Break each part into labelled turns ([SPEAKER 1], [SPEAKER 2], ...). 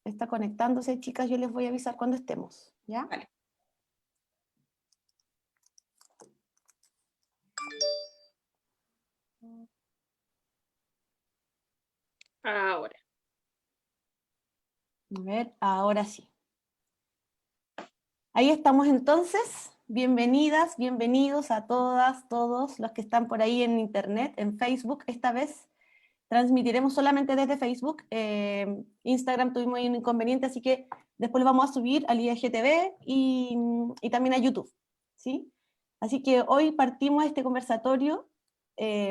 [SPEAKER 1] está conectándose, chicas, yo les voy a avisar cuando estemos, ¿ya?
[SPEAKER 2] Vale. Ahora.
[SPEAKER 1] A ver, ahora sí. Ahí estamos entonces. Bienvenidas, bienvenidos a todas, todos los que están por ahí en internet, en Facebook. Esta vez transmitiremos solamente desde Facebook. Instagram tuvimos un inconveniente, así que después lo vamos a subir al IGTV y también a YouTube, ¿sí? Así que hoy partimos este conversatorio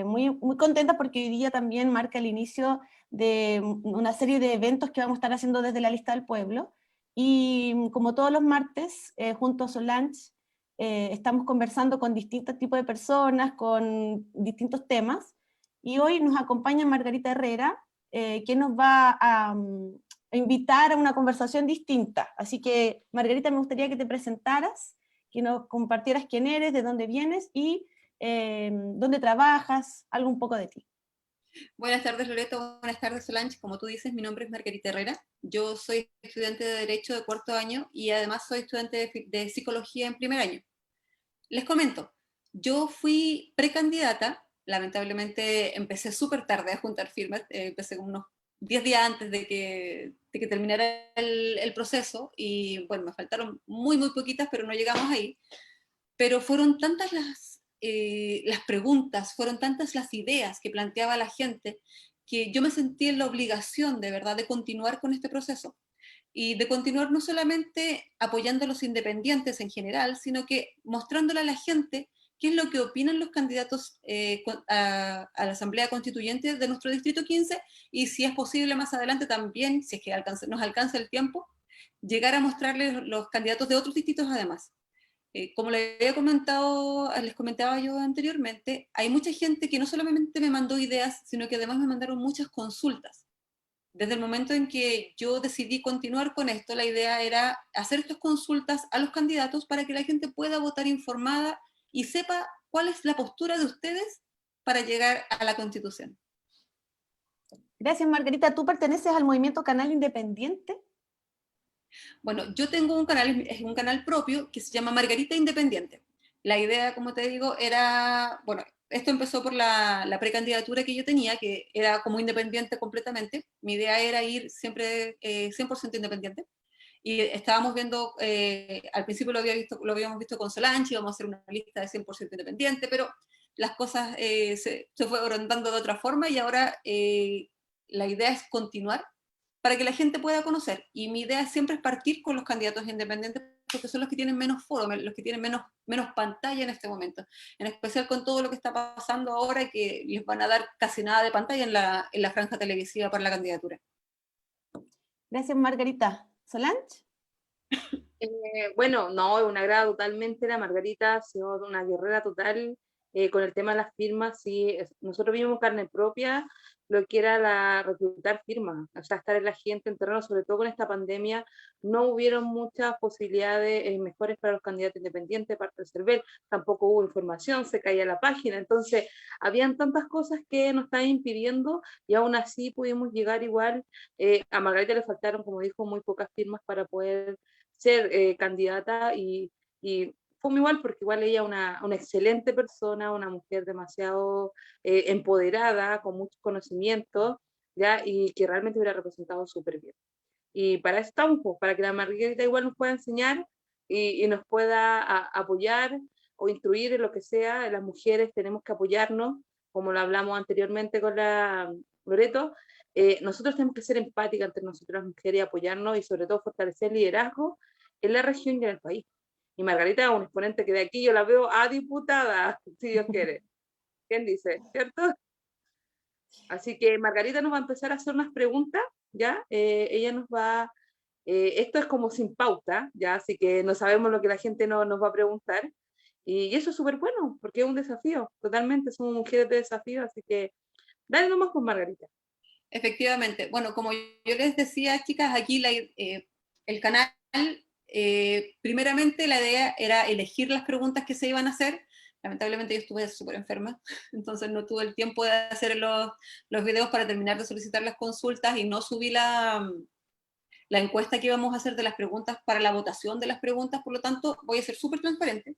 [SPEAKER 1] muy contenta porque hoy día también marca el inicio de una serie de eventos que vamos a estar haciendo desde la lista del pueblo. Y como todos los martes, junto a Solange, estamos conversando con distintos tipos de personas, con distintos temas. Y hoy nos acompaña Margarita Herrera, que nos va a invitar a una conversación distinta. Así que, Margarita, me gustaría que te presentaras, que nos compartieras quién eres, de dónde vienes y dónde trabajas, algo un poco de ti.
[SPEAKER 2] Buenas tardes, Loreto. Buenas tardes, Solange. Como tú dices, mi nombre es Margarita Herrera. Yo soy estudiante de Derecho de cuarto año y además soy estudiante de Psicología en primer año. Les comento, yo fui precandidata. Lamentablemente empecé súper tarde a juntar firmas. Empecé como unos 10 días antes de que terminara el proceso y bueno, me faltaron muy poquitas, pero no llegamos ahí. Pero fueron tantas las preguntas, fueron tantas las ideas que planteaba la gente, que yo me sentí en la obligación de verdad de continuar con este proceso y de continuar no solamente apoyando a los independientes en general, sino que mostrándole a la gente qué es lo que opinan los candidatos a la Asamblea Constituyente de nuestro Distrito 15 y si es posible más adelante también, si es que nos alcanza el tiempo, llegar a mostrarles los candidatos de otros distritos además. Como les comentaba yo anteriormente, hay mucha gente que no solamente me mandó ideas, sino que además me mandaron muchas consultas. Desde el momento en que yo decidí continuar con esto, la idea era hacer estas consultas a los candidatos para que la gente pueda votar informada y sepa cuál es la postura de ustedes para llegar a la Constitución.
[SPEAKER 1] Gracias, Margarita. ¿Tú perteneces al movimiento Canal Independiente?
[SPEAKER 2] Bueno, yo tengo es un canal propio que se llama Margarita Independiente. La idea, como te digo, era, bueno, esto empezó por la precandidatura que yo tenía, que era como independiente completamente. Mi idea era ir siempre 100% independiente. Y estábamos viendo, al principio lo habíamos visto con Solange, íbamos a hacer una lista de 100% independiente, pero las cosas se fueron dando de otra forma y ahora la idea es continuar para que la gente pueda conocer. Y mi idea siempre es partir con los candidatos independientes porque son los que tienen menos foro, los que tienen menos pantalla en este momento, en especial con todo lo que está pasando ahora que les van a dar casi nada de pantalla en la franja televisiva para la candidatura.
[SPEAKER 1] Gracias, Margarita. ¿Solange?
[SPEAKER 3] Bueno, no, es una agrado totalmente. La Margarita ha sido una guerrera total con el tema de las firmas. Sí, nosotros vimos carne propia lo que era reclutar firmas, o sea, estar en la gente en terreno, sobre todo con esta pandemia, no hubieron muchas posibilidades mejores para los candidatos independientes, parte del CERVEL, tampoco hubo información, se caía la página, entonces habían tantas cosas que nos estaban impidiendo y aún así pudimos llegar igual. A Margarita le faltaron, como dijo, muy pocas firmas para poder ser candidata y fue muy igual porque igual ella una excelente persona, una mujer demasiado empoderada, con mucho conocimiento, ¿ya? Y que realmente hubiera representado súper bien. Y para eso estamos, pues, para que la Margarita igual nos pueda enseñar y nos pueda apoyar o instruir en lo que sea. Las mujeres tenemos que apoyarnos, como lo hablamos anteriormente con la Loreto. Nosotros tenemos que ser empáticas entre nosotras las mujeres y apoyarnos y sobre todo fortalecer el liderazgo en la región y en el país. Y Margarita es un exponente que de aquí yo la veo a diputada, si Dios quiere. ¿Quién dice? ¿Cierto? Así que Margarita nos va a empezar a hacer unas preguntas, ¿ya? Ella nos va, esto es como sin pauta, ¿ya? Así que no sabemos lo que la gente nos va a preguntar. Y eso es súper bueno, porque es un desafío, totalmente, somos mujeres de desafío, así que dale nomás con Margarita.
[SPEAKER 2] Efectivamente. Bueno, como yo les decía, chicas, aquí el canal, primeramente la idea era elegir las preguntas que se iban a hacer. Lamentablemente yo estuve súper enferma, entonces no tuve el tiempo de hacer los videos para terminar de solicitar las consultas y no subí la encuesta que vamos a hacer de las preguntas para la votación de las preguntas, por lo tanto voy a ser súper transparente.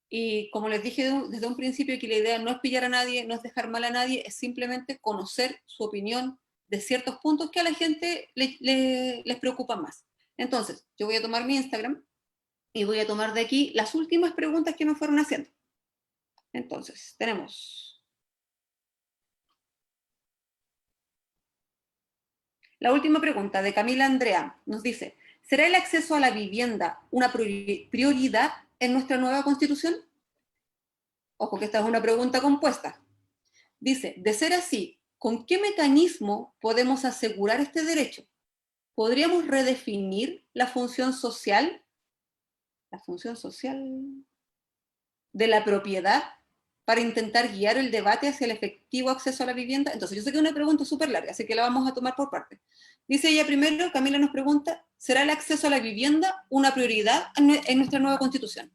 [SPEAKER 2] Y como les dije desde un principio, que la idea no es pillar a nadie, no es dejar mal a nadie, es simplemente conocer su opinión de ciertos puntos que a la gente les preocupa más. Entonces, yo voy a tomar mi Instagram y voy a tomar de aquí las últimas preguntas que me fueron haciendo. Entonces, tenemos la última pregunta de Camila Andrea. Nos dice, ¿será el acceso a la vivienda una prioridad en nuestra nueva Constitución? Ojo que esta es una pregunta compuesta. Dice, de ser así, ¿con qué mecanismo podemos asegurar este derecho? ¿Podríamos redefinir la función social de la propiedad para intentar guiar el debate hacia el efectivo acceso a la vivienda? Entonces, yo sé que es una pregunta súper larga, así que la vamos a tomar por partes. Dice ella primero, Camila nos pregunta, ¿será el acceso a la vivienda una prioridad en nuestra nueva Constitución?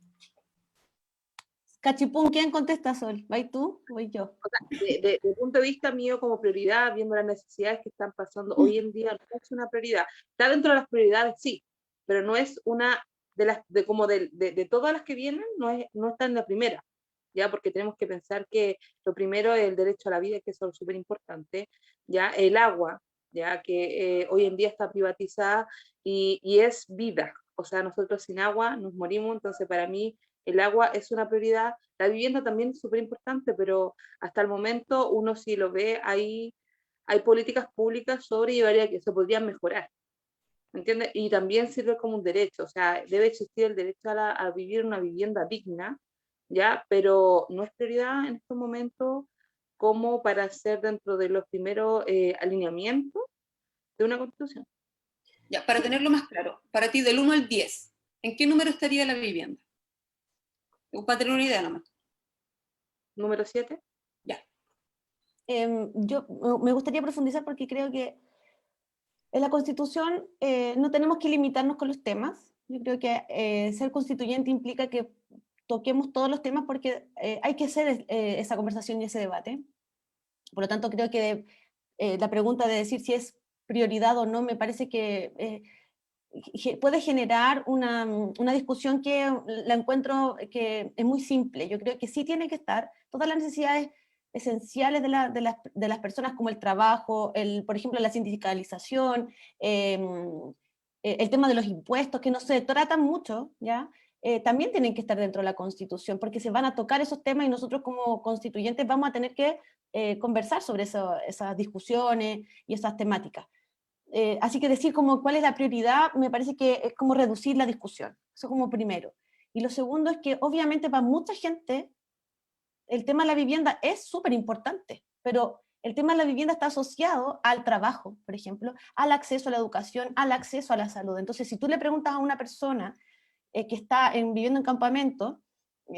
[SPEAKER 1] Cachipún, ¿quién contesta, Sol? ¿Vais tú o voy yo?
[SPEAKER 3] O sea, desde el punto de vista mío como prioridad, viendo las necesidades que están pasando hoy en día, no es una prioridad. Está dentro de las prioridades, sí, pero no es una de todas las que vienen, no está en la primera, ya, porque tenemos que pensar que lo primero es el derecho a la vida, que eso es súper importante, ya, el agua, ya, que hoy en día está privatizada y es vida, o sea, nosotros sin agua nos morimos, entonces para mí el agua es una prioridad, la vivienda también es súper importante, pero hasta el momento uno sí lo ve, hay políticas públicas sobrellevadas que se podrían mejorar, ¿me entiendes? Y también sirve como un derecho, o sea, debe existir el derecho a vivir en una vivienda digna, ¿ya? Pero no es prioridad en estos momentos como para ser dentro de los primeros alineamientos de una constitución.
[SPEAKER 2] Ya, para tenerlo más claro, para ti del 1 al 10, ¿en qué número estaría la vivienda? Para tener una idea nomás.
[SPEAKER 3] Número 7.
[SPEAKER 2] Ya.
[SPEAKER 1] Yo me gustaría profundizar porque creo que en la Constitución no tenemos que limitarnos con los temas. Yo creo que ser constituyente implica que toquemos todos los temas porque hay que hacer esa conversación y ese debate. Por lo tanto, creo que la pregunta de decir si es prioridad o no me parece que puede generar una discusión que la encuentro que es muy simple. Yo creo que sí tiene que estar todas las necesidades esenciales de las personas, como el trabajo, por ejemplo, la sindicalización, el tema de los impuestos, que no se tratan mucho, ¿ya? También tienen que estar dentro de la Constitución, porque se van a tocar esos temas y nosotros como constituyentes vamos a tener que conversar sobre esas discusiones y esas temáticas. Así que decir como cuál es la prioridad me parece que es como reducir la discusión, eso como primero. Y lo segundo es que obviamente para mucha gente el tema de la vivienda es súper importante, pero el tema de la vivienda está asociado al trabajo, por ejemplo, al acceso a la educación, al acceso a la salud. Entonces, si tú le preguntas a una persona que está viviendo en campamento,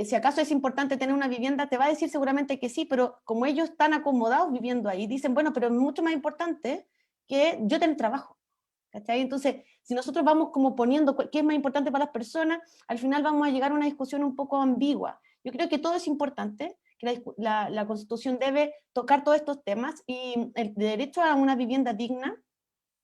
[SPEAKER 1] si acaso es importante tener una vivienda, te va a decir seguramente que sí, pero como ellos están acomodados viviendo ahí, dicen, bueno, pero es mucho más importante que yo tener trabajo. ¿Cachai? Entonces, si nosotros vamos como poniendo qué es más importante para las personas, al final vamos a llegar a una discusión un poco ambigua. Yo creo que todo es importante, que la Constitución debe tocar todos estos temas y el derecho a una vivienda digna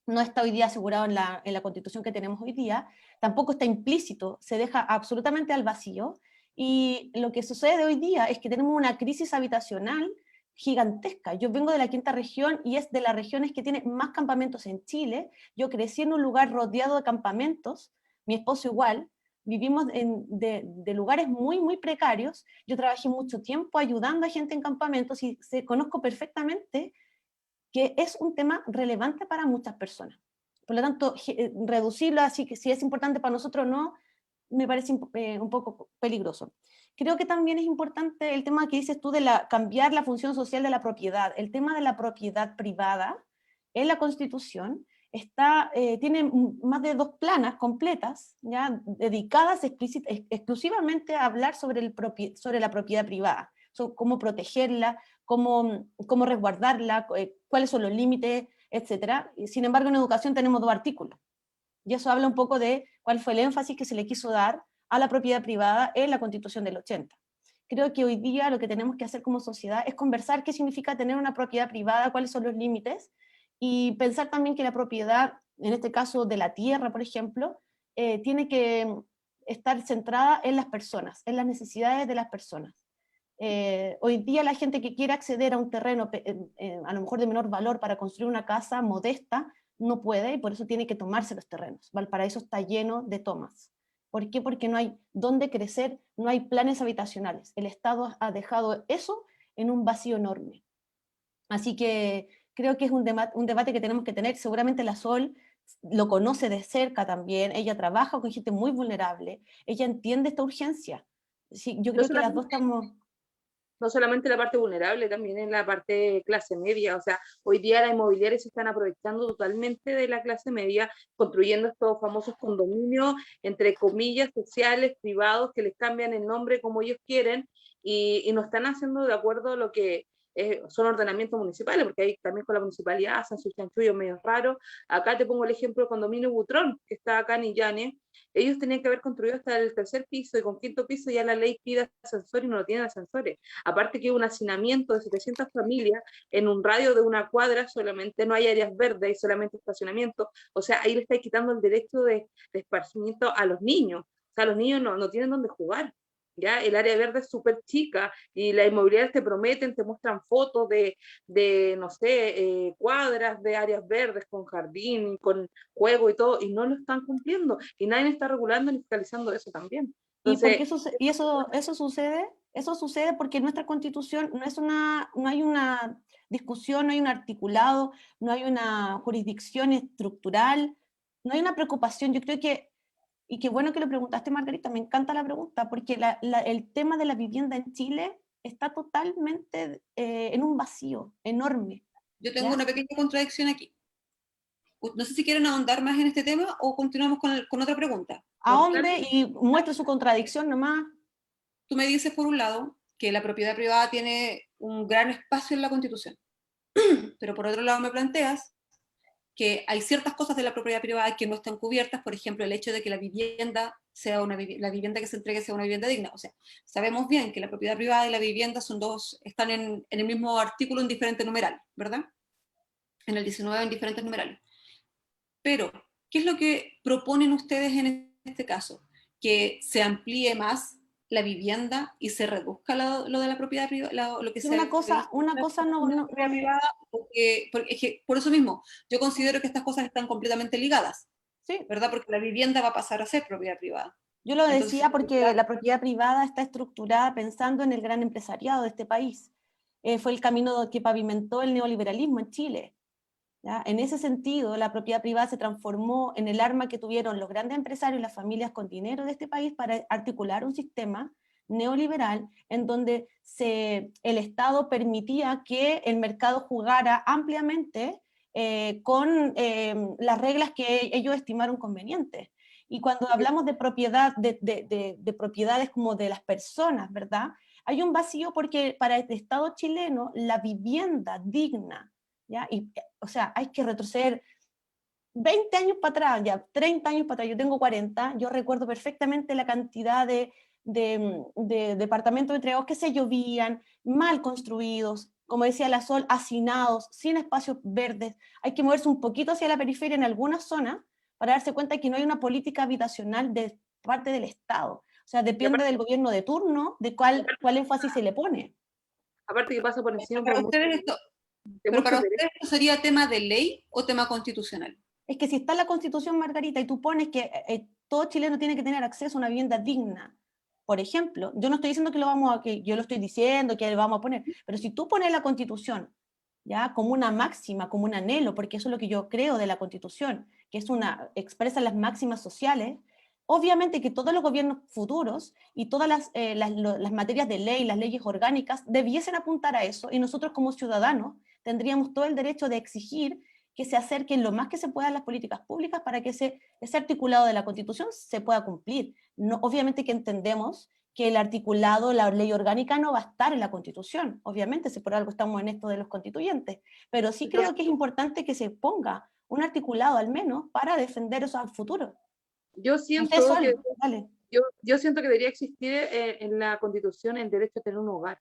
[SPEAKER 1] no está hoy día asegurado en la Constitución que tenemos hoy día, tampoco está implícito, se deja absolutamente al vacío, y lo que sucede hoy día es que tenemos una crisis habitacional gigantesca. Yo vengo de la quinta región y es de las regiones que tiene más campamentos en Chile. Yo crecí en un lugar rodeado de campamentos, mi esposo igual, vivimos de lugares muy, muy precarios. Yo trabajé mucho tiempo ayudando a gente en campamentos y conozco perfectamente que es un tema relevante para muchas personas. Por lo tanto, reducirlo así, que si es importante para nosotros o no, me parece un poco peligroso. Creo que también es importante el tema que dices tú de cambiar la función social de la propiedad. El tema de la propiedad privada en la Constitución tiene más de 2 planas completas, ¿ya? Dedicadas exclusivamente a hablar sobre la propiedad privada, cómo protegerla, cómo resguardarla, cuáles son los límites, etc. Sin embargo, en educación tenemos 2 artículos. Y eso habla un poco de cuál fue el énfasis que se le quiso dar a la propiedad privada en la Constitución del 80. Creo que hoy día lo que tenemos que hacer como sociedad es conversar qué significa tener una propiedad privada, cuáles son los límites, y pensar también que la propiedad en este caso de la tierra, por ejemplo, tiene que estar centrada en las personas, en las necesidades de las personas. Hoy día la gente que quiere acceder a un terreno a lo mejor de menor valor para construir una casa modesta, no puede, y por eso tiene que tomarse los terrenos. Valparaíso está lleno de tomas. ¿Por qué? Porque no hay dónde crecer, no hay planes habitacionales. El Estado ha dejado eso en un vacío enorme. Así que creo que es un debate que tenemos que tener. Seguramente la Sol lo conoce de cerca también, ella trabaja con gente muy vulnerable, ella entiende esta urgencia. Sí, yo
[SPEAKER 3] No
[SPEAKER 1] creo que las dos
[SPEAKER 3] solamente,
[SPEAKER 1] estamos...
[SPEAKER 3] no solamente la parte vulnerable, también en la parte clase media. O sea, hoy día las inmobiliarias se están aprovechando totalmente de la clase media, construyendo estos famosos condominios, entre comillas, sociales, privados, que les cambian el nombre como ellos quieren, y no están haciendo de acuerdo a lo que son ordenamientos municipales, porque ahí también con la municipalidad hacen sus chanchullos medio raros. Acá te pongo el ejemplo del condominio Butrón, que está acá en Illane. Ellos tenían que haber construido hasta el tercer piso, y con quinto piso ya la ley pide ascensor y no lo tienen ascensores. Aparte que un hacinamiento de 700 familias en un radio de una cuadra, solamente no hay áreas verdes, hay solamente estacionamiento. O sea, ahí le está quitando el derecho de esparcimiento a los niños. O sea, los niños no tienen dónde jugar. ¿Ya? El área verde es súper chica, y las inmobiliarias te prometen, te muestran fotos de no sé, cuadras de áreas verdes con jardín, con juego y todo, y no lo están cumpliendo, y nadie está regulando ni fiscalizando eso también.
[SPEAKER 1] ¿Y por qué
[SPEAKER 3] Entonces,
[SPEAKER 1] eso sucede? Eso sucede porque nuestra constitución no hay una discusión, no hay un articulado, no hay una jurisdicción estructural, no hay una preocupación. Yo creo que, y qué bueno que lo preguntaste, Margarita, me encanta la pregunta, porque el tema de la vivienda en Chile está totalmente en un vacío enorme,
[SPEAKER 2] Yo tengo
[SPEAKER 1] ¿ya?
[SPEAKER 2] una pequeña contradicción aquí. No sé si quieren ahondar más en este tema o continuamos con otra pregunta.
[SPEAKER 1] Ahonde y muestre su contradicción nomás.
[SPEAKER 2] Tú me dices, por un lado, que la propiedad privada tiene un gran espacio en la Constitución, pero por otro lado me planteas que hay ciertas cosas de la propiedad privada que no están cubiertas, por ejemplo, el hecho de que la vivienda la vivienda que se entregue sea una vivienda digna. O sea, sabemos bien que la propiedad privada y la vivienda están en el mismo artículo en diferentes numerales, ¿verdad? En el 19 en diferentes numerales. Pero, ¿qué es lo que proponen ustedes en este caso? ¿Que se amplíe más la vivienda y se reduzca lo de la propiedad privada, lo que
[SPEAKER 1] Y
[SPEAKER 2] se
[SPEAKER 1] una cosa no,
[SPEAKER 2] la propiedad privada? Es que, por eso mismo, yo considero que estas cosas están completamente ligadas,
[SPEAKER 1] sí.
[SPEAKER 2] ¿verdad? Porque la vivienda va a pasar a ser propiedad privada.
[SPEAKER 1] Yo lo
[SPEAKER 2] Entonces,
[SPEAKER 1] decía porque la propiedad privada está estructurada pensando en el gran empresariado de este país. Fue el camino que pavimentó el neoliberalismo en Chile. ¿Ya? En ese sentido, la propiedad privada se transformó en el arma que tuvieron los grandes empresarios y las familias con dinero de este país para articular un sistema neoliberal en donde el Estado permitía que el mercado jugara ampliamente con las reglas que ellos estimaron convenientes. Y cuando hablamos de propiedad, de propiedades como de las personas, ¿verdad? Hay un vacío porque para el Estado chileno la vivienda digna, ¿ya? Y, o sea, hay que retroceder 20 años para atrás, ya 30 años para atrás, yo tengo 40, yo recuerdo perfectamente la cantidad de departamentos entregados que se llovían, mal construidos, como decía la Sol, hacinados, sin espacios verdes. Hay que moverse un poquito hacia la periferia en algunas zonas para darse cuenta que no hay una política habitacional de parte del Estado. O sea, depende del gobierno de turno de cuál énfasis se le pone.
[SPEAKER 3] aparte que pasa por encima
[SPEAKER 2] para ustedes
[SPEAKER 3] de
[SPEAKER 2] pero para
[SPEAKER 3] muchos
[SPEAKER 2] ustedes
[SPEAKER 3] derechos.
[SPEAKER 2] esto sería tema de ley o tema constitucional.
[SPEAKER 1] Es que si está en la Constitución, Margarita, y tú pones que todo chileno tiene que tener acceso a una vivienda digna, por ejemplo, yo no estoy diciendo que yo lo estoy diciendo, que lo vamos a poner, pero si tú pones la Constitución, ya, como una máxima, como un anhelo, porque eso es lo que yo creo de la Constitución, que es expresa las máximas sociales, obviamente que todos los gobiernos futuros y todas las materias de ley, las leyes orgánicas, debiesen apuntar a eso, y nosotros como ciudadanos tendríamos todo el derecho de exigir que se acerquen lo más que se pueda a las políticas públicas para que ese articulado de la Constitución se pueda cumplir. No, obviamente que entendemos que el articulado, la ley orgánica no va a estar en la Constitución, obviamente, si por algo estamos en esto de los constituyentes, pero sí creo que es importante que se ponga un articulado al menos para defender eso al futuro.
[SPEAKER 3] Yo
[SPEAKER 1] No sé,
[SPEAKER 3] siento que,
[SPEAKER 1] Sol, dale.
[SPEAKER 3] yo siento que debería existir en la Constitución el derecho a tener un hogar.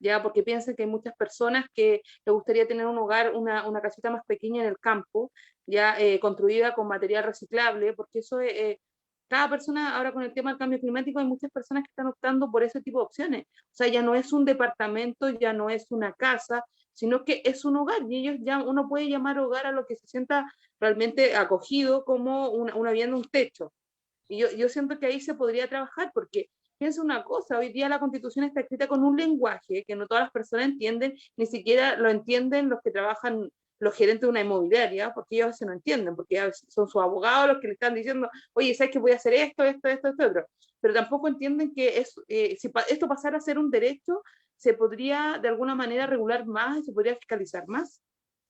[SPEAKER 3] ya, porque piensen que hay muchas personas que les gustaría tener un hogar, una casita más pequeña en el campo, ya construida con material reciclable, porque eso cada persona, ahora con el tema del cambio climático, hay muchas personas que están optando por ese tipo de opciones. O sea, ya no es un departamento, ya no es una casa, sino que es un hogar, y ellos ya, uno puede llamar hogar a lo que se sienta realmente acogido como una vivienda, un techo. Y yo siento que ahí se podría trabajar, porque piensa una cosa, hoy día la Constitución está escrita con un lenguaje que no todas las personas entienden, ni siquiera lo entienden los que trabajan, los gerentes de una inmobiliaria, porque ellos a veces no entienden, porque a veces son sus abogados los que le están diciendo, oye, ¿sabes que voy a hacer esto, esto, esto, esto, otro? Pero tampoco entienden que si esto pasara a ser un derecho, se podría de alguna manera regular más y se podría fiscalizar más.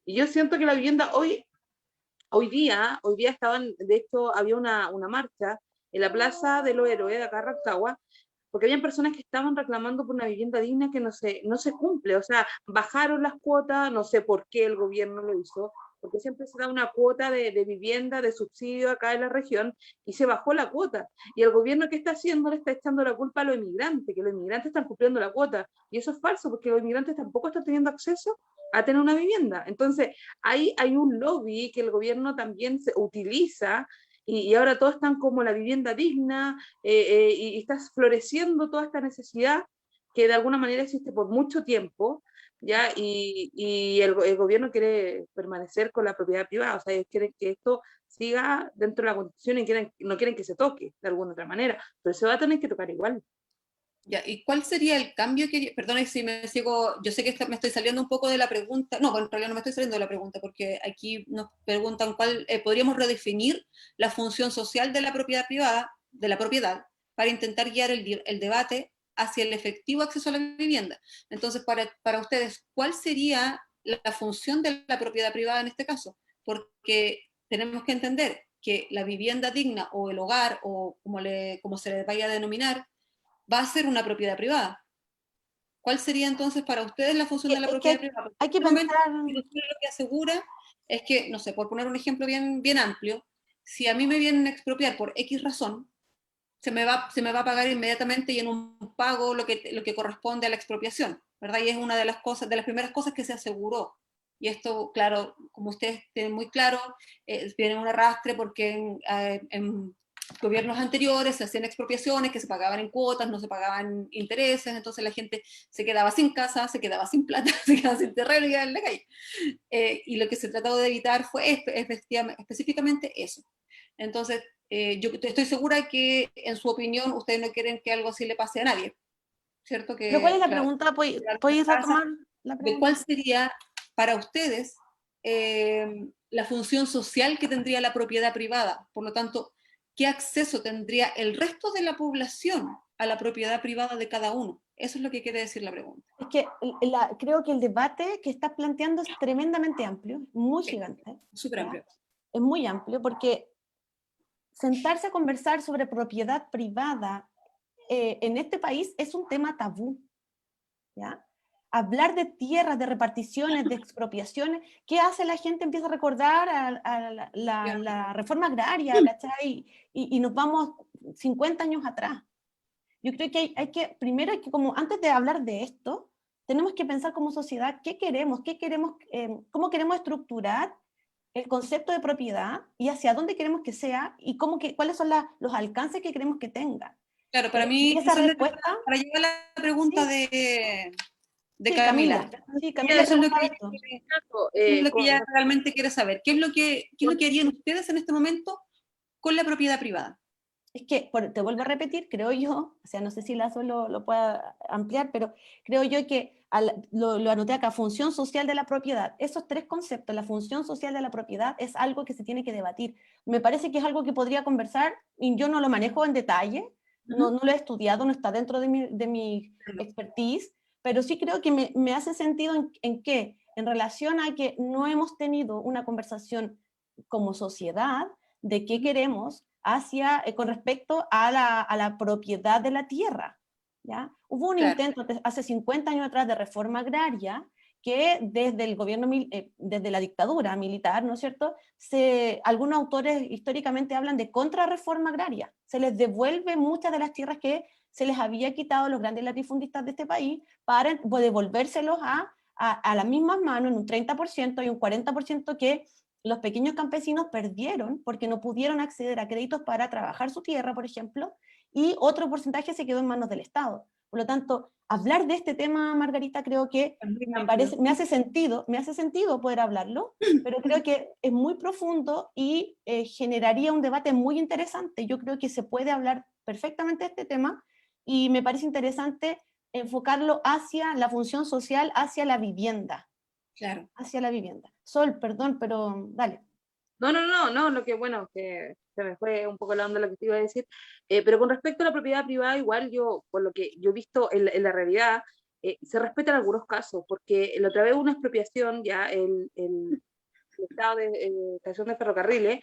[SPEAKER 3] Y yo siento que la vivienda hoy día estaban, de hecho, había una marcha en la Plaza de los Héroes de acá en Rancagua, porque habían personas que estaban reclamando por una vivienda digna que no se cumple, o sea, bajaron las cuotas, no sé por qué el gobierno lo hizo, porque siempre se da una cuota de vivienda, de subsidio acá en la región, y se bajó la cuota. Y el gobierno, ¿qué está haciendo? Le está echando la culpa a los inmigrantes, que los inmigrantes están cumpliendo la cuota, y eso es falso, porque los inmigrantes tampoco están teniendo acceso a tener una vivienda. Entonces, hay un lobby que el gobierno también se utiliza y ahora todos están como la vivienda digna y está floreciendo toda esta necesidad que de alguna manera existe por mucho tiempo, ¿ya? Y el gobierno quiere permanecer con la propiedad privada, o sea, ellos quieren que esto siga dentro de la Constitución y no quieren que se toque de alguna otra manera, pero se va a tener que tocar igual.
[SPEAKER 2] Ya, ¿y cuál sería el cambio perdón si me sigo, yo sé que me estoy saliendo un poco de la pregunta, no, bueno, en realidad no me estoy saliendo de la pregunta, porque aquí nos preguntan cuál, podríamos redefinir la función social de la propiedad privada, de la propiedad, para intentar guiar el debate hacia el efectivo acceso a la vivienda. Entonces, para ustedes, ¿cuál sería la función de la propiedad privada en este caso? Porque tenemos que entender que la vivienda digna o el hogar, o como se le vaya a denominar, va a ser una propiedad privada. ¿Cuál sería entonces para ustedes la función de la propiedad privada? Porque
[SPEAKER 1] hay que
[SPEAKER 2] en este momento,
[SPEAKER 1] pensar,
[SPEAKER 2] lo que asegura es que, no sé, por poner un ejemplo bien, bien amplio, si a mí me vienen a expropiar por X razón, se me va a pagar inmediatamente y en un pago lo que corresponde a la expropiación, ¿verdad? Y es una de las cosas, de las primeras cosas que se aseguró. Y esto, claro, como ustedes tienen muy claro, viene un arrastre porque en gobiernos anteriores se hacían expropiaciones que se pagaban en cuotas, no se pagaban intereses, entonces la gente se quedaba sin casa, se quedaba sin plata, se quedaba sin terreno y quedaba en la calle. Y lo que se trató de evitar fue específicamente eso. Entonces, yo estoy segura que en su opinión ustedes no quieren que algo así le pase a nadie, ¿cierto?
[SPEAKER 1] pero ¿cuál es
[SPEAKER 2] Que,
[SPEAKER 1] la
[SPEAKER 2] claro,
[SPEAKER 1] pregunta? ¿Puedes retomar la
[SPEAKER 2] de
[SPEAKER 1] pregunta?
[SPEAKER 2] cuál sería para ustedes la función social que tendría la propiedad privada. Por lo tanto, ¿qué acceso tendría el resto de la población a la propiedad privada de cada uno? Eso es lo que quiere decir la pregunta.
[SPEAKER 1] Es que creo que el debate que estás planteando es tremendamente amplio, muy
[SPEAKER 2] Sí,
[SPEAKER 1] gigante,
[SPEAKER 2] súper
[SPEAKER 1] ¿ya?
[SPEAKER 2] amplio.
[SPEAKER 1] Es muy amplio porque sentarse a conversar sobre propiedad privada en este país es un tema tabú, ¿ya? Hablar de tierras, de reparticiones, de expropiaciones, ¿qué hace la gente? Empieza a recordar a la reforma agraria, ¿cachai? Y nos vamos 50 años atrás. Yo creo que primero como antes de hablar de esto, tenemos que pensar como sociedad qué queremos, cómo queremos estructurar el concepto de propiedad y hacia dónde queremos que sea y cuáles son los alcances que queremos que tenga.
[SPEAKER 2] Claro, para
[SPEAKER 1] Y
[SPEAKER 2] mí,
[SPEAKER 1] esa
[SPEAKER 2] quizás
[SPEAKER 1] respuesta,
[SPEAKER 2] para llegar a la pregunta
[SPEAKER 1] sí,
[SPEAKER 2] de
[SPEAKER 1] sí,
[SPEAKER 2] Camila,
[SPEAKER 1] Camila, sí,
[SPEAKER 3] Mira,
[SPEAKER 1] Camila
[SPEAKER 2] eso es lo
[SPEAKER 1] preguntaba
[SPEAKER 2] que
[SPEAKER 1] esto.
[SPEAKER 2] eso es lo que ella realmente quiere saber. ¿Qué es lo que harían ustedes en este momento con la propiedad privada?
[SPEAKER 1] Es que, te vuelvo a repetir, creo yo, o sea, no sé si Lazo lo pueda ampliar, pero creo yo que lo anoté acá, función social de la propiedad. Esos tres conceptos, la función social de la propiedad, es algo que se tiene que debatir. Me parece que es algo que podría conversar, y yo no lo manejo en detalle, no lo he estudiado, no está dentro de mi expertise, pero sí creo que me hace sentido en relación a que no hemos tenido una conversación como sociedad de qué queremos con respecto a la propiedad de la tierra, ¿ya? Hubo un
[SPEAKER 2] Claro.
[SPEAKER 1] intento hace 50 años atrás de reforma agraria que desde el gobierno, desde la dictadura militar, ¿no es cierto?, algunos autores históricamente hablan de contrarreforma agraria. Se les devuelve muchas de las tierras que se les había quitado a los grandes latifundistas de este país para devolvérselos a las mismas manos en un 30% y un 40% que los pequeños campesinos perdieron porque no pudieron acceder a créditos para trabajar su tierra, por ejemplo, y otro porcentaje se quedó en manos del Estado. Por lo tanto, hablar de este tema, Margarita, creo que me hace sentido poder hablarlo, pero creo que es muy profundo y generaría un debate muy interesante. Yo creo que se puede hablar perfectamente de este tema y me parece interesante enfocarlo hacia la función social, hacia la vivienda.
[SPEAKER 2] Claro.
[SPEAKER 1] Hacia la vivienda. Sol, perdón, pero dale.
[SPEAKER 3] No, lo que bueno, que se me fue un poco la onda lo que te iba a decir, pero con respecto a la propiedad privada, igual yo, por lo que yo he visto en la realidad, se respetan algunos casos, porque la otra vez una expropiación, ya el Estado de Estación de Ferrocarriles,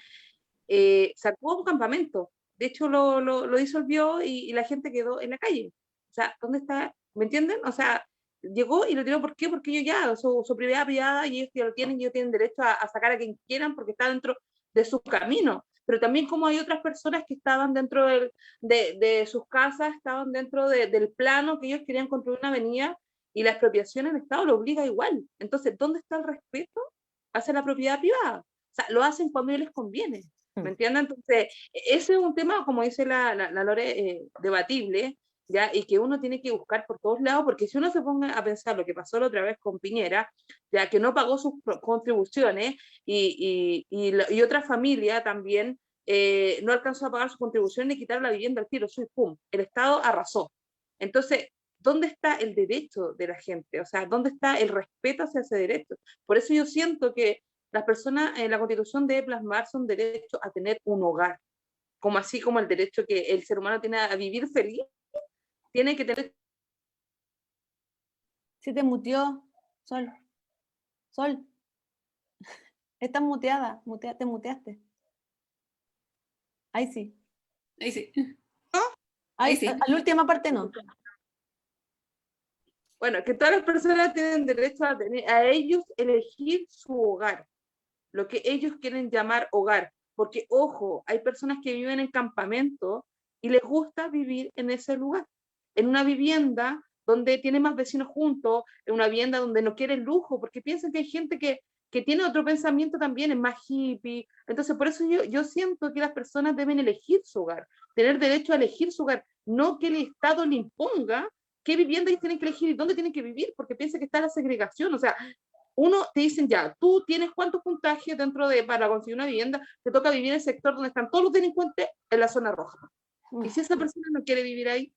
[SPEAKER 3] sacó un campamento, de hecho lo disolvió y la gente quedó en la calle. O sea, ¿dónde está? ¿Me entienden? O sea, llegó y lo tiró. ¿Por qué? Porque ellos ya, su propiedad privada, y ellos ya lo tienen, y ellos tienen derecho a sacar a quien quieran porque está dentro de su camino. Pero también como hay otras personas que estaban dentro de sus casas, estaban dentro del plano que ellos querían construir una avenida, y la expropiación el Estado lo obliga igual. Entonces, ¿dónde está el respeto hacia la propiedad privada? O sea, lo hacen cuando a ellos les conviene. ¿Me entienden? Entonces, ese es un tema, como dice la Lore, debatible, ¿ya? Y que uno tiene que buscar por todos lados, porque si uno se ponga a pensar lo que pasó la otra vez con Piñera, ya que no pagó sus contribuciones, y otra familia también no alcanzó a pagar sus contribuciones y quitar la vivienda al tiro, y pum, el Estado arrasó. Entonces, ¿dónde está el derecho de la gente? O sea, ¿dónde está el respeto hacia ese derecho? Por eso yo siento que las personas en la Constitución debe plasmarse un derecho a tener un hogar, como así como el derecho que el ser humano tiene a vivir feliz, tiene que tener...
[SPEAKER 1] Sí te muteó, Sol. Sol. Estás muteada, te muteaste. Ahí sí.
[SPEAKER 2] Ahí sí.
[SPEAKER 1] Ahí
[SPEAKER 2] sí.
[SPEAKER 1] A la última parte no.
[SPEAKER 3] Bueno, que todas las personas tienen derecho a ellos elegir su hogar, lo que ellos quieren llamar hogar, porque ojo, hay personas que viven en campamento y les gusta vivir en ese lugar, en una vivienda donde tiene más vecinos juntos, en una vivienda donde no quieren lujo, porque piensan que hay gente que tiene otro pensamiento también, es más hippie. Entonces, por eso yo siento que las personas deben elegir su hogar, tener derecho a elegir su hogar, no que el Estado le imponga qué vivienda ellos tienen que elegir y dónde tienen que vivir, porque piensa que está la segregación. O sea, uno te dicen ya, tú tienes cuántos puntajes para conseguir una vivienda, te toca vivir en el sector donde están todos los delincuentes en la zona roja. Y si esa persona no quiere vivir ahí,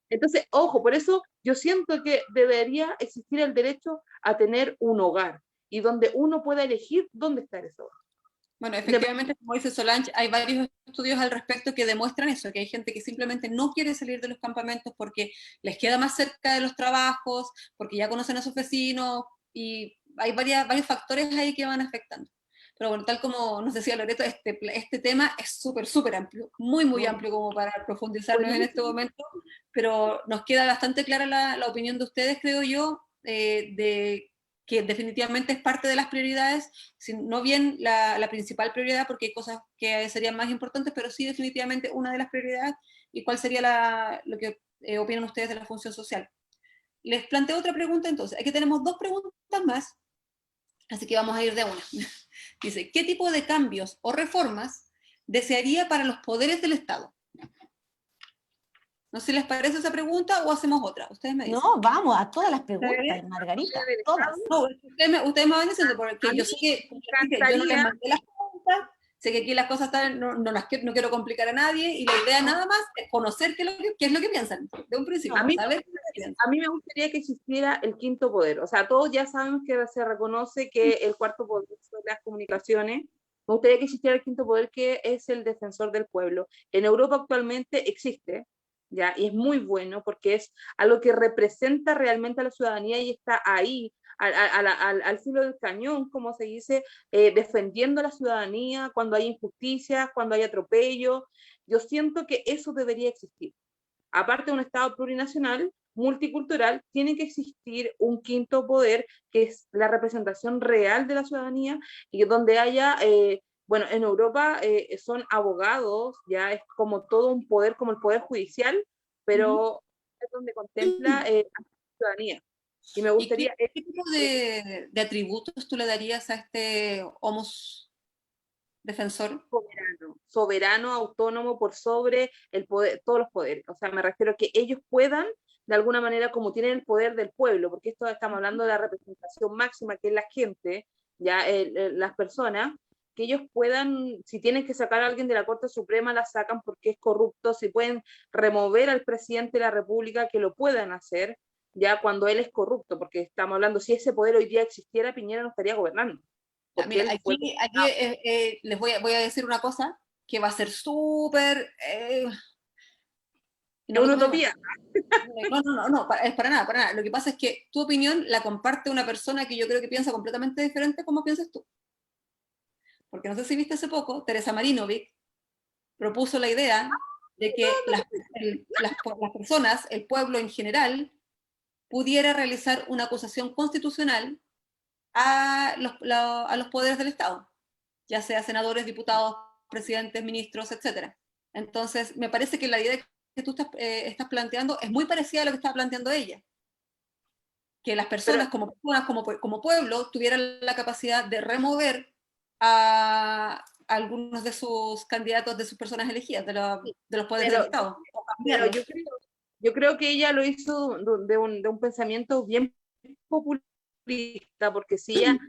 [SPEAKER 3] entonces, ojo, por eso yo siento que debería existir el derecho a tener un hogar y donde uno pueda elegir dónde está ese hogar.
[SPEAKER 2] Bueno, efectivamente, como dice Solange, hay varios estudios al respecto que demuestran eso, que hay gente que simplemente no quiere salir de los campamentos porque les queda más cerca de los trabajos, porque ya conocen a sus vecinos, y hay varios factores ahí que van afectando. Pero bueno, tal como nos decía Loreto, este tema es súper amplio, muy amplio como para profundizarnos en este momento, pero nos queda bastante clara la opinión de ustedes, creo yo, de que definitivamente es parte de las prioridades, no bien la principal prioridad, porque hay cosas que serían más importantes, pero sí definitivamente una de las prioridades. ¿Y cuál sería lo que opinan ustedes de la función social? Les planteo otra pregunta entonces. Aquí tenemos 2 preguntas más, así que vamos a ir de una. Dice, ¿qué tipo de cambios o reformas desearía para los poderes del Estado? No sé si les parece esa pregunta o hacemos otra. Ustedes me dicen.
[SPEAKER 1] No, vamos a todas las preguntas, Margarita. Todas.
[SPEAKER 2] No, ustedes me van diciendo, porque yo sé que yo no les mandé las preguntas, sé que aquí las cosas están, no quiero complicar a nadie, y la idea nada más es conocer qué es lo que piensan, de un principio.
[SPEAKER 3] A mí me gustaría que existiera el quinto poder. O sea, todos ya sabemos que se reconoce que el cuarto poder son las comunicaciones. Me gustaría que existiera el quinto poder, que es el defensor del pueblo. En Europa actualmente existe, ¿ya? Y es muy bueno porque es algo que representa realmente a la ciudadanía y está ahí, al filo del cañón, como se dice, defendiendo a la ciudadanía cuando hay injusticias, cuando hay atropello. Yo siento que eso debería existir. Aparte de un Estado plurinacional, multicultural, tiene que existir un quinto poder, que es la representación real de la ciudadanía, y donde haya, bueno, en Europa son abogados, ya es como todo un poder, como el poder judicial, pero es donde contempla a la ciudadanía. Y me
[SPEAKER 2] ¿Y
[SPEAKER 3] gustaría...
[SPEAKER 2] qué tipo de atributos tú le darías a este homos defensor?
[SPEAKER 3] Soberano, soberano, autónomo por sobre el poder, todos los poderes. O sea, me refiero a que ellos puedan, de alguna manera, como tienen el poder del pueblo, porque esto estamos hablando de la representación máxima, que es la gente, ya las personas, que ellos puedan, si tienen que sacar a alguien de la Corte Suprema, la sacan porque es corrupto, si pueden remover al presidente de la República, que lo puedan hacer, ya cuando él es corrupto, porque estamos hablando, si ese poder hoy día existiera, Piñera no estaría gobernando. Porque
[SPEAKER 2] Mira,
[SPEAKER 3] él fue...
[SPEAKER 2] aquí les voy a decir una cosa que va a ser súper...
[SPEAKER 3] Es una utopía.
[SPEAKER 2] No, es para nada, para nada. Lo que pasa es que tu opinión la comparte una persona que yo creo que piensa completamente diferente como piensas tú. Porque no sé si viste hace poco, Teresa Marinovic propuso la idea de que las personas, el pueblo en general, pudiera realizar una acusación constitucional a los poderes del Estado, ya sea senadores, diputados, presidentes, ministros, etc. Entonces, me parece que la idea que tú estás planteando es muy parecida a lo que estaba planteando ella. Que las personas, como pueblo, tuvieran la capacidad de remover a algunos de sus candidatos, de sus personas elegidas, de los poderes del Estado, o
[SPEAKER 3] Pero
[SPEAKER 2] cambiarlos.
[SPEAKER 3] yo creo que ella lo hizo de un pensamiento bien populista, porque si ella,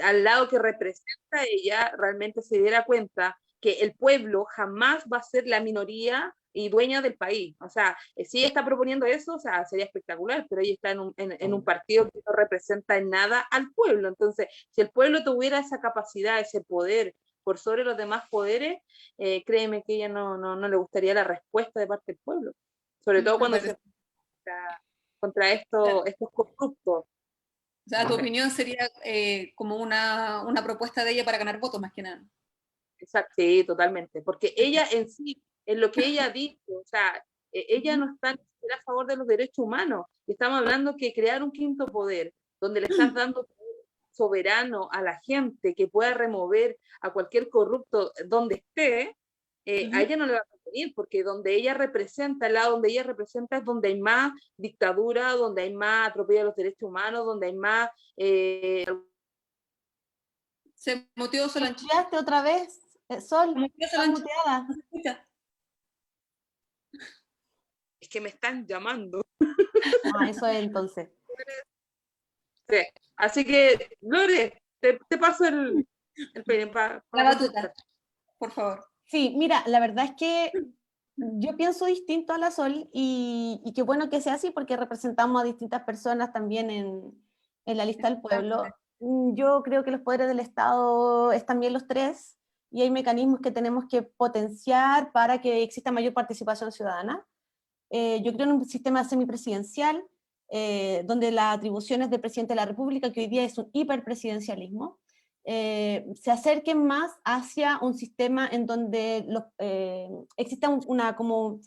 [SPEAKER 3] al lado que representa ella, realmente se diera cuenta que el pueblo jamás va a ser la minoría y dueña del país. O sea, si ella está proponiendo eso, o sea, sería espectacular, pero ella está en un partido que no representa en nada al pueblo. Entonces, si el pueblo tuviera esa capacidad, ese poder por sobre los demás poderes, créeme que ella no le gustaría la respuesta de parte del pueblo, sobre todo cuando se contra estos corruptos.
[SPEAKER 2] O sea, tu opinión sería como una propuesta de ella para ganar votos, más que nada.
[SPEAKER 3] Exacto, sí, totalmente, porque ella en sí, en lo que ella ha dicho, o sea, ella no está a favor de los derechos humanos, y estamos hablando que crear un quinto poder, donde le estás dando soberano a la gente que pueda remover a cualquier corrupto donde esté, a ella no le va a convenir, porque donde ella representa, el lado donde ella representa es donde hay más dictadura, donde hay más atropello a los derechos humanos, donde hay más...
[SPEAKER 2] Se muteó Solange.
[SPEAKER 1] ¿Muteaste otra vez? Sol,
[SPEAKER 2] Se muteó
[SPEAKER 1] estás
[SPEAKER 2] Solange.
[SPEAKER 1] muteada.
[SPEAKER 2] No se escucha.
[SPEAKER 3] Es que me están llamando.
[SPEAKER 1] Ah, eso es entonces.
[SPEAKER 3] Sí. Así que, Lore, te paso el pene para
[SPEAKER 2] La batuta, por favor.
[SPEAKER 1] Sí, mira, la verdad es que yo pienso distinto a la Sol y qué bueno que sea así porque representamos a distintas personas también en la lista del pueblo. Yo creo que los poderes del Estado están bien los tres y hay mecanismos que tenemos que potenciar para que exista mayor participación ciudadana. Yo creo en un sistema semipresidencial donde las atribuciones del presidente de la República, que hoy día es un hiperpresidencialismo, se acerquen más hacia un sistema en donde exista ¿cómo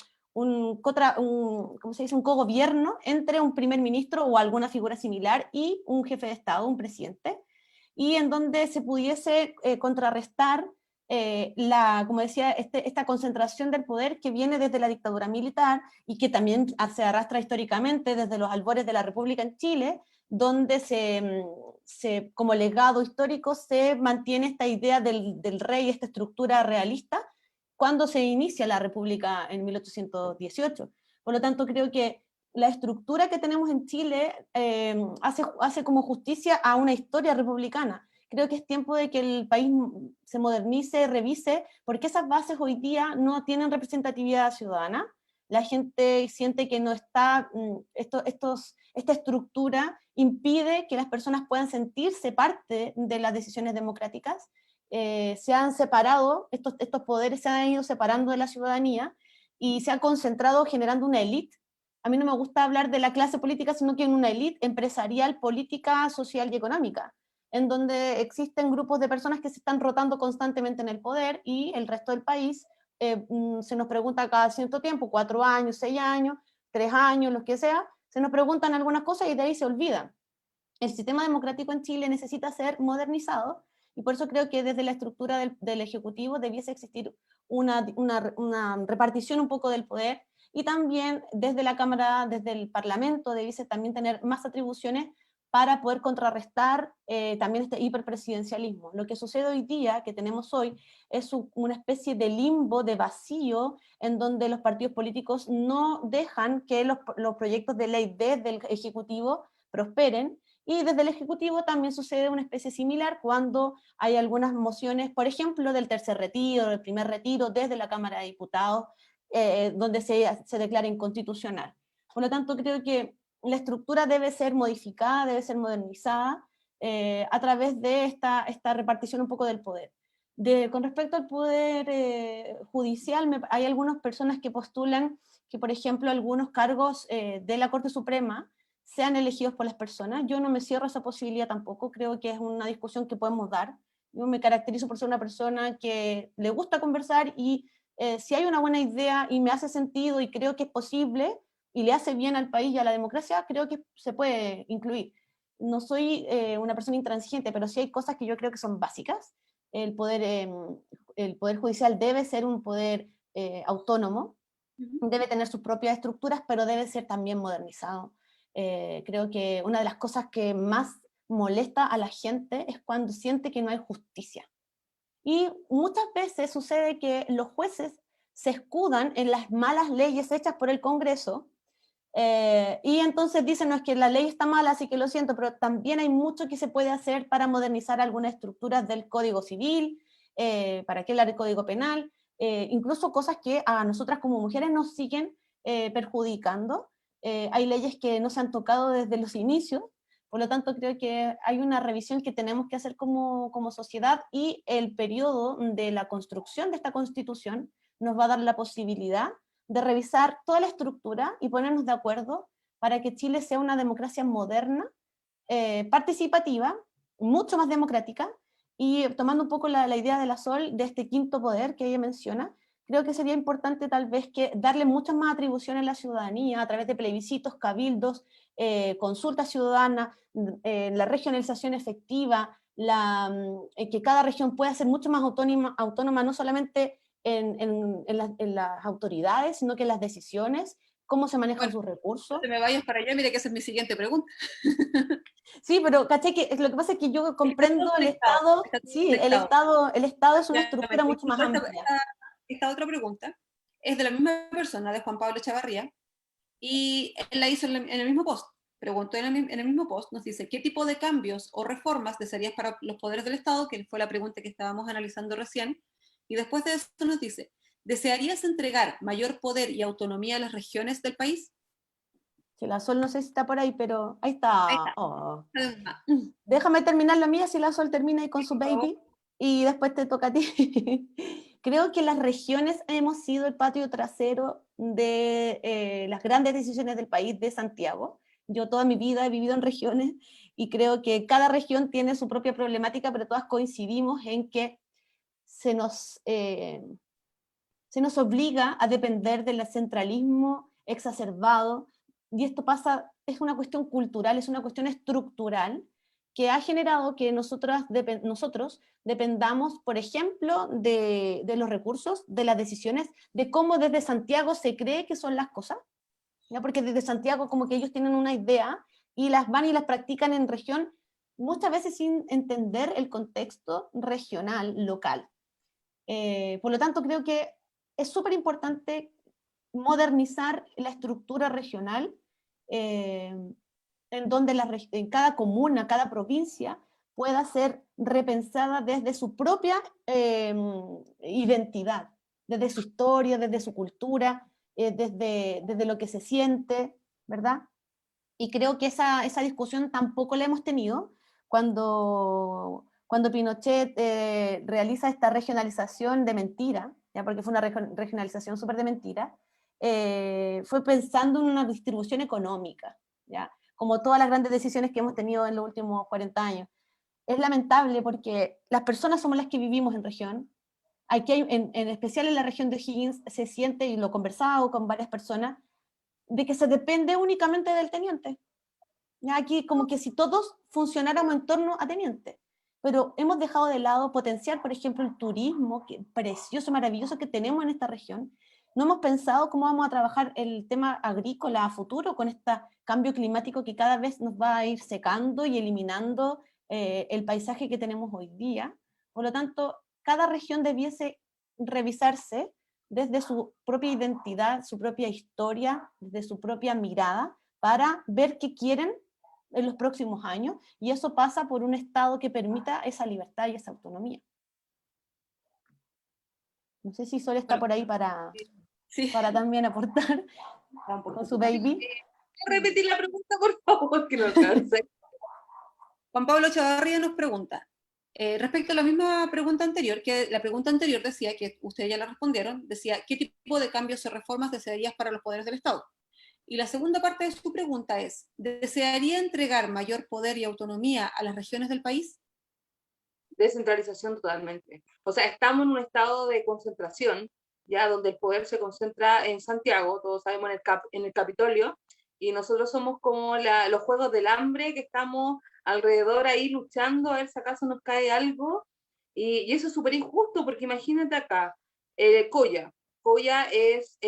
[SPEAKER 1] se dice? Un cogobierno entre un primer ministro o alguna figura similar y un jefe de Estado, un presidente, y en donde se pudiese contrarrestar como decía, esta concentración del poder que viene desde la dictadura militar y que también se arrastra históricamente desde los albores de la República en Chile, donde como legado histórico se mantiene esta idea del rey, esta estructura realista, cuando se inicia la República en 1818. Por lo tanto, creo que la estructura que tenemos en Chile hace como justicia a una historia republicana. Creo que es tiempo de que el país se modernice, revise, porque esas bases hoy día no tienen representatividad ciudadana. La gente siente que no está, esta estructura impide que las personas puedan sentirse parte de las decisiones democráticas. Se han separado, estos poderes se han ido separando de la ciudadanía y se han concentrado generando una élite. A mí no me gusta hablar de la clase política, sino que en una élite empresarial, política, social y económica, en donde existen grupos de personas que se están rotando constantemente en el poder y el resto del país se nos pregunta cada cierto tiempo, 4 años, 6 años, 3 años, lo que sea, se nos preguntan algunas cosas y de ahí se olvidan. El sistema democrático en Chile necesita ser modernizado y por eso creo que desde la estructura del Ejecutivo debiese existir una repartición un poco del poder y también desde la Cámara, desde el Parlamento, debiese también tener más atribuciones para poder contrarrestar también este hiperpresidencialismo. Lo que sucede hoy día, que tenemos hoy, es una especie de limbo, de vacío, en donde los partidos políticos no dejan que los proyectos de ley desde el Ejecutivo prosperen, y desde el Ejecutivo también sucede una especie similar cuando hay algunas mociones, por ejemplo, del tercer retiro, del primer retiro, desde la Cámara de Diputados, donde se declara inconstitucional. Por lo tanto, creo que la estructura debe ser modificada, debe ser modernizada a través de esta repartición un poco del poder. Con respecto al poder judicial, hay algunas personas que postulan que, por ejemplo, algunos cargos de la Corte Suprema sean elegidos por las personas. Yo no me cierro a esa posibilidad tampoco, creo que es una discusión que podemos dar. Yo me caracterizo por ser una persona que le gusta conversar y si hay una buena idea y me hace sentido y creo que es posible y le hace bien al país y a la democracia, creo que se puede incluir. No soy una persona intransigente, pero sí hay cosas que yo creo que son básicas. El poder judicial debe ser un poder autónomo, debe tener sus propias estructuras, pero debe ser también modernizado. Creo que una de las cosas que más molesta a la gente es cuando siente que no hay justicia. Y muchas veces sucede que los jueces se escudan en las malas leyes hechas por el Congreso, y entonces dicen, no, es que la ley está mala, así que lo siento, pero también hay mucho que se puede hacer para modernizar algunas estructuras del Código Civil, para que hablar del Código Penal, incluso cosas que a nosotras como mujeres nos siguen perjudicando. Hay leyes que no se han tocado desde los inicios, por lo tanto creo que hay una revisión que tenemos que hacer como sociedad, y el periodo de la construcción de esta Constitución nos va a dar la posibilidad de revisar toda la estructura y ponernos de acuerdo para que Chile sea una democracia moderna, participativa, mucho más democrática, y tomando un poco la idea de la Sol, de este quinto poder que ella menciona, creo que sería importante tal vez que darle muchas más atribuciones a la ciudadanía a través de plebiscitos, cabildos, consultas ciudadanas, la regionalización efectiva, que cada región pueda ser mucho más autónoma no solamente en las autoridades, sino que en las decisiones, cómo se manejan
[SPEAKER 2] Bueno,
[SPEAKER 1] sus recursos.
[SPEAKER 2] no te me vayas para allá, mira que esa es mi siguiente pregunta.
[SPEAKER 1] Sí, pero caché que lo que pasa es que yo comprendo el Estado,
[SPEAKER 2] Está todo
[SPEAKER 1] sí,
[SPEAKER 2] conectado.
[SPEAKER 1] el Estado es una
[SPEAKER 2] Ya,
[SPEAKER 1] estructura
[SPEAKER 2] te
[SPEAKER 1] mucho más
[SPEAKER 2] explico
[SPEAKER 1] amplia.
[SPEAKER 2] esta otra pregunta. Es de la misma persona, de Juan Pablo Chavarría, y él la hizo en el mismo post. Preguntó en el mismo post, nos dice, ¿qué tipo de cambios o reformas desearías para los poderes del Estado? Que fue la pregunta que estábamos analizando recién. Y después de eso nos dice, ¿desearías entregar mayor poder y autonomía a las regiones del país?
[SPEAKER 1] Si la Sol no sé si está por ahí, pero ahí
[SPEAKER 2] Ahí
[SPEAKER 1] está.
[SPEAKER 2] está.
[SPEAKER 1] Oh.
[SPEAKER 2] Ah,
[SPEAKER 1] Déjame terminar la mía, si la Sol termina ahí con su
[SPEAKER 2] por favor.
[SPEAKER 1] baby, y después te toca a ti. Creo que las regiones hemos sido el patio trasero de las grandes decisiones del país, de Santiago. Yo toda mi vida he vivido en regiones y creo que cada región tiene su propia problemática, pero todas coincidimos en que se nos, eh, se nos obliga a depender del centralismo exacerbado, y esto pasa, es una cuestión cultural, es una cuestión estructural, que ha generado que nosotros dependamos, por ejemplo, de los recursos, de las decisiones, de cómo desde Santiago se cree que son las cosas, ¿ya? Porque desde Santiago como que ellos tienen una idea y las van y las practican en región, muchas veces sin entender el contexto regional, local. Por lo tanto, creo que es súper importante modernizar la estructura regional, eh, en donde en cada comuna, cada provincia pueda ser repensada desde su propia identidad, desde su historia, desde su cultura, desde lo que se siente, ¿verdad? Y creo que esa discusión tampoco la hemos tenido cuando Pinochet realiza esta regionalización de mentira, ¿ya? Porque fue una regionalización súper de mentira, fue pensando en una distribución económica, ¿ya? Como todas las grandes decisiones que hemos tenido en los últimos 40 años. Es lamentable porque las personas somos las que vivimos en región. Aquí en especial en la región de O'Higgins se siente, y lo he conversado con varias personas, de que se depende únicamente del teniente. Aquí como que si todos funcionáramos en torno a teniente, pero hemos dejado de lado potenciar, por ejemplo, el turismo que, precioso, maravilloso que tenemos en esta región, no hemos pensado cómo vamos a trabajar el tema agrícola a futuro con este cambio climático que cada vez nos va a ir secando y eliminando el paisaje que tenemos hoy día. Por lo tanto, cada región debiese revisarse desde su propia identidad, su propia historia, desde su propia mirada, para ver qué quieren en los próximos años, y eso pasa por un Estado que permita esa libertad y esa autonomía. No sé si Sol está por ahí
[SPEAKER 2] Sí,
[SPEAKER 1] para también aportar con su baby.
[SPEAKER 3] Repetir la pregunta, por favor, que no alcancé.
[SPEAKER 2] Juan Pablo Chavarría nos pregunta, respecto a la misma pregunta anterior, que la pregunta anterior decía, que ustedes ya la respondieron, decía, ¿qué tipo de cambios o reformas desearías para los poderes del Estado? Y la segunda parte de su pregunta es, ¿desearía entregar mayor poder y autonomía a las regiones del país?
[SPEAKER 3] Descentralización totalmente. O sea, estamos en un estado de concentración, ya donde el poder se concentra en Santiago, todos sabemos en el Capitolio, y nosotros somos como los juegos del hambre, que estamos alrededor ahí luchando a ver si acaso nos cae algo, y eso es súper injusto, porque imagínate acá, Coya. Coya es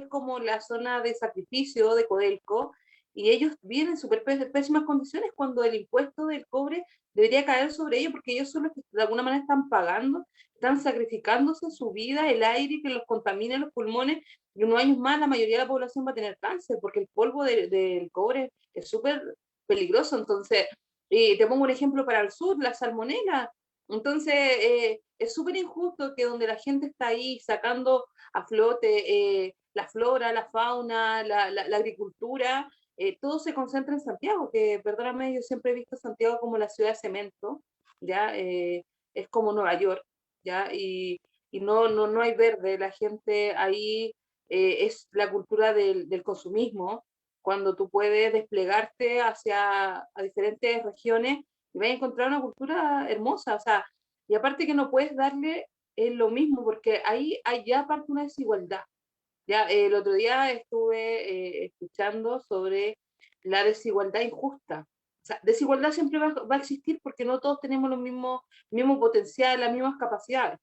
[SPEAKER 3] como la zona de sacrificio de Codelco, y ellos vienen en súper pésimas condiciones cuando el impuesto del cobre debería caer sobre ellos, porque ellos son los que de alguna manera están pagando, están sacrificándose su vida, el aire que los contamina los pulmones, y unos años más la mayoría de la población va a tener cáncer, porque el polvo del cobre es súper peligroso. Entonces, te pongo un ejemplo para el sur, la salmonela. Entonces, es súper injusto que donde la gente está ahí sacando a flote la flora, la fauna, la agricultura, todo se concentra en Santiago, que perdóname, yo siempre he visto Santiago como la ciudad de cemento, ¿ya? Es como Nueva York, ¿ya? Y no hay verde, la gente ahí es la cultura del consumismo, cuando tú puedes desplegarte hacia a diferentes regiones y vas a encontrar una cultura hermosa, o sea, y aparte que no puedes darle lo mismo, porque ahí hay ya aparte una desigualdad. Ya, el otro día estuve escuchando sobre la desigualdad injusta. O sea, desigualdad siempre va a existir porque no todos tenemos los mismo potencial, las mismas capacidades.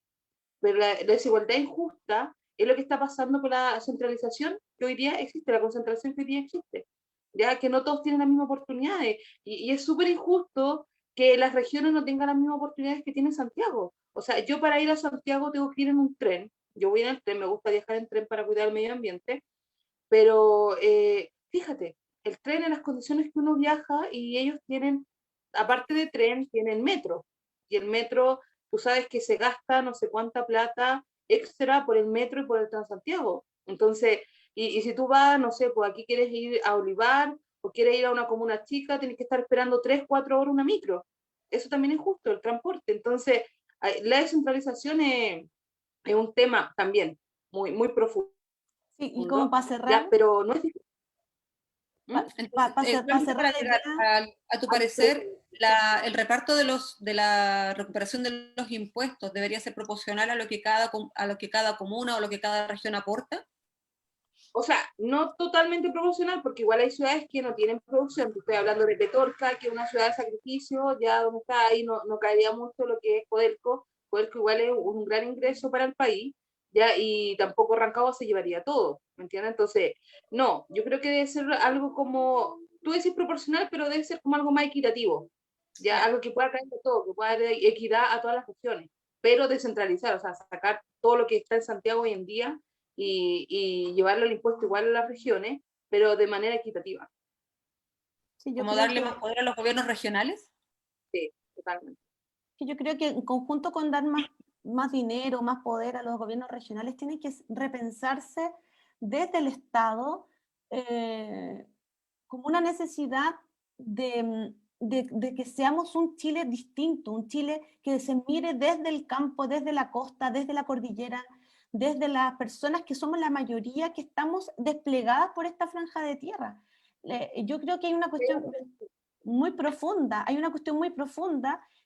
[SPEAKER 3] Pero la desigualdad injusta es lo que está pasando con la centralización que hoy día existe, la concentración que hoy día existe. Ya que no todos tienen las mismas oportunidades. Y es súper injusto que las regiones no tengan las mismas oportunidades que tiene Santiago. O sea, yo para ir a Santiago tengo que ir en un tren. Yo voy en el tren, me gusta viajar en tren para cuidar el medio ambiente, pero fíjate, el tren en las condiciones que uno viaja y ellos tienen, aparte de tren, tienen metro. Y el metro, tú sabes que se gasta no sé cuánta plata extra por el metro y por el Transantiago. Entonces, y si tú vas, no sé, pues aquí quieres ir a Olivar o quieres ir a una comuna chica, tienes que estar esperando 3, 4 horas una micro. Eso también es justo, el transporte. Entonces, la descentralización es un tema también muy profundo.
[SPEAKER 1] Sí, y como para
[SPEAKER 3] Ya,
[SPEAKER 1] cerrar,
[SPEAKER 3] pero no es difícil.
[SPEAKER 2] Entonces,
[SPEAKER 1] cerrar
[SPEAKER 2] para
[SPEAKER 1] la
[SPEAKER 2] llegar
[SPEAKER 1] idea,
[SPEAKER 2] a tu parecer, el reparto de la recuperación de los impuestos debería ser proporcional a lo que cada comuna o lo que cada región aporta.
[SPEAKER 3] O sea, no totalmente proporcional, porque igual hay ciudades que no tienen producción. Estoy hablando de Petorca, que es una ciudad de sacrificio, ya donde está ahí no caería mucho lo que es Codelco. Codelco igual es un gran ingreso para el país, ya, y tampoco Rancagua se llevaría todo, ¿me entiendes? Entonces, no, yo creo que debe ser algo como, tú decís proporcional, pero debe ser como algo más equitativo, ya, algo que pueda caer de todo, que pueda dar equidad a todas las regiones, pero descentralizar, o sea, sacar todo lo que está en Santiago hoy en día y llevarlo el impuesto igual a las regiones, pero de manera equitativa.
[SPEAKER 1] sí,
[SPEAKER 2] Como darle más poder a los gobiernos regionales.
[SPEAKER 3] Sí, totalmente.
[SPEAKER 1] yo creo que en conjunto con dar más dinero, más poder a los gobiernos regionales, tiene que repensarse desde el Estado como una necesidad de que seamos un Chile distinto, un Chile que se mire desde el campo, desde la costa, desde la cordillera, desde las personas que somos la mayoría que estamos desplegadas por esta franja de tierra. Yo creo que hay una cuestión muy profunda,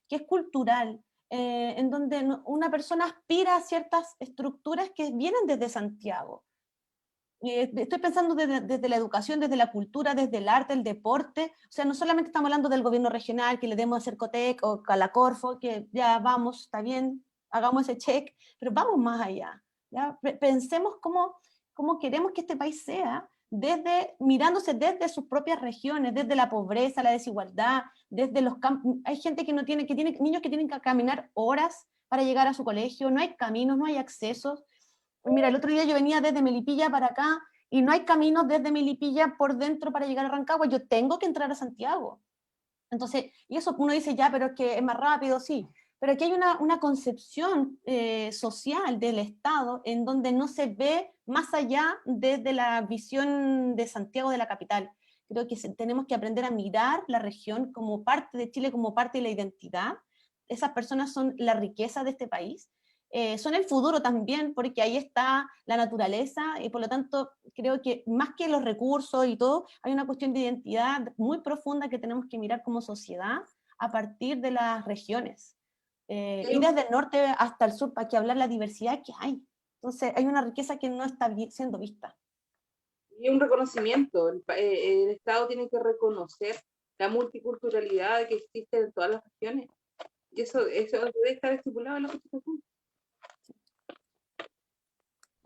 [SPEAKER 1] que es cultural, en donde una persona aspira a ciertas estructuras que vienen desde Santiago. Estoy pensando desde la educación, desde la cultura, desde el arte, el deporte. O sea, no solamente estamos hablando del gobierno regional, que le demos a Cercotec o Calacorfo, que ya vamos, está bien, hagamos ese check, pero vamos más allá. ¿ya? Pensemos cómo queremos que este país sea, mirándose desde sus propias regiones, desde la pobreza, la desigualdad, desde los campos. Hay gente que tiene niños que tienen que caminar horas para llegar a su colegio, no hay caminos, no hay accesos. Mira, el otro día yo venía desde Melipilla para acá, y no hay caminos desde Melipilla por dentro para llegar a Rancagua, yo tengo que entrar a Santiago. Entonces, y eso uno dice, ya, pero es que es más rápido, sí, pero aquí hay una concepción social del Estado en donde no se ve más allá desde la visión de Santiago, de la capital. Creo que tenemos que aprender a mirar la región como parte de Chile, como parte de la identidad. Esas personas son la riqueza de este país. Son el futuro también, porque ahí está la naturaleza, y por lo tanto creo que más que los recursos y todo, hay una cuestión de identidad muy profunda que tenemos que mirar como sociedad a partir de las regiones. Y desde el norte hasta el sur, para que hablar la diversidad que hay. Entonces hay una riqueza que no está siendo vista.
[SPEAKER 3] Y un reconocimiento, el Estado tiene que reconocer la multiculturalidad que existe en todas las regiones. Y eso debe estar estipulado en la Constitución.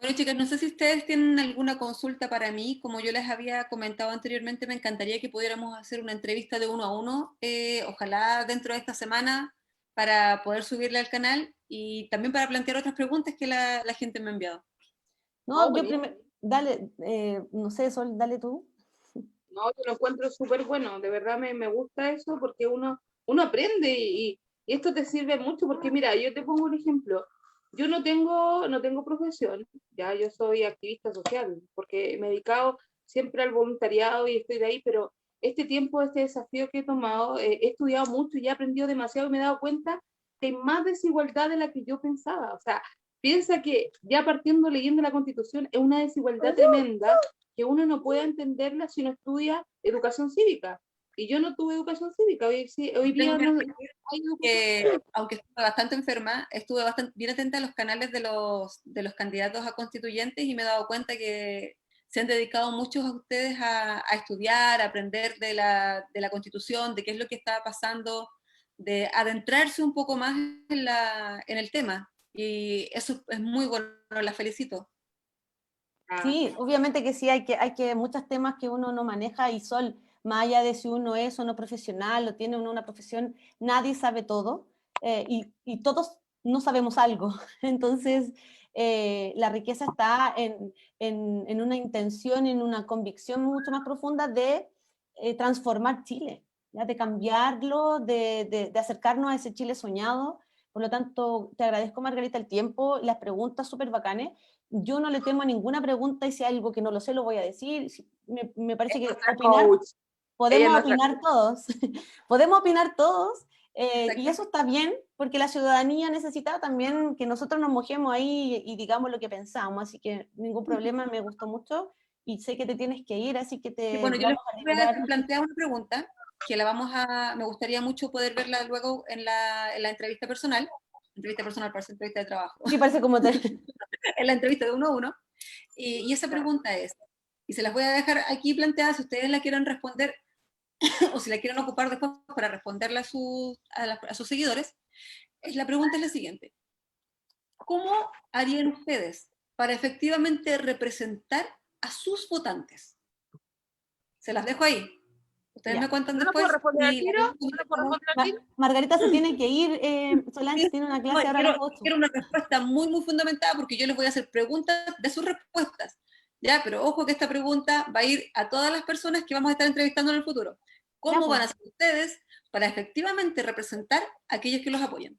[SPEAKER 2] Bueno, chicas, no sé si ustedes tienen alguna consulta para mí. Como yo les había comentado anteriormente, me encantaría que pudiéramos hacer una entrevista de 1 a 1, ojalá dentro de esta semana, para poder subirla al canal y también para plantear otras preguntas que la gente me ha enviado.
[SPEAKER 1] No, yo primero, dale, no sé, Sol, dale tú.
[SPEAKER 3] No, yo lo encuentro súper bueno, de verdad me gusta eso porque uno aprende y esto te sirve mucho porque mira, yo te pongo un ejemplo, yo no tengo profesión, ya yo soy activista social porque me he dedicado siempre al voluntariado y estoy de ahí, pero este tiempo, este desafío que he tomado, he estudiado mucho y he aprendido demasiado y me he dado cuenta que hay más desigualdad de la que yo pensaba, o sea, piensa que ya partiendo leyendo la Constitución es una desigualdad tremenda que uno no puede entenderla si no estudia educación cívica. Y yo no tuve educación cívica, hoy día no hay
[SPEAKER 2] educación. Aunque estuve bastante enferma, estuve bastante bien atenta a los canales de los candidatos a constituyentes y me he dado cuenta que se han dedicado muchos a ustedes a estudiar, a aprender de la Constitución, de qué es lo que está pasando, de adentrarse un poco más en el tema. Y eso es muy bueno, las felicito.
[SPEAKER 1] Sí, obviamente que sí, hay que muchos temas que uno no maneja, y Sol, más allá de si uno es o no profesional o tiene una profesión, nadie sabe todo, y todos no sabemos algo. Entonces, la riqueza está en una intención, en una convicción mucho más profunda de transformar Chile, ¿ya? De cambiarlo, de acercarnos a ese Chile soñado. Por lo tanto, te agradezco, Margarita, el tiempo, las preguntas súper bacanes. Yo no le temo a ninguna pregunta, y si hay algo que no lo sé, lo voy a decir. Me parece que podemos opinar todos, podemos opinar todos, y eso está bien, porque la ciudadanía necesita también que nosotros nos mojemos ahí y digamos lo que pensamos, así que ningún problema, me gustó mucho, y sé que te tienes que ir, así que te
[SPEAKER 2] bueno, yo les voy a plantear una pregunta, que me gustaría mucho poder verla luego en la entrevista personal parece entrevista de trabajo.
[SPEAKER 1] Sí, parece como
[SPEAKER 2] en la entrevista de 1 a 1, y esa pregunta es, y se las voy a dejar aquí planteada, si ustedes la quieren responder, o si la quieren ocupar después para responderla a sus seguidores, la pregunta es la siguiente: ¿cómo harían ustedes para efectivamente representar a sus votantes? Se las dejo ahí. Ustedes
[SPEAKER 1] ya
[SPEAKER 2] me cuentan después.
[SPEAKER 3] ¿No puedo responder al tiro?
[SPEAKER 1] Margarita se tiene que ir, Solange tiene una clase ahora a las 8.
[SPEAKER 2] Quiero una respuesta muy, muy fundamentada, porque yo les voy a hacer preguntas de sus respuestas. Ya, pero ojo que esta pregunta va a ir a todas las personas que vamos a estar entrevistando en el futuro. ¿Cómo van a hacer ustedes para efectivamente representar a aquellos que los apoyan?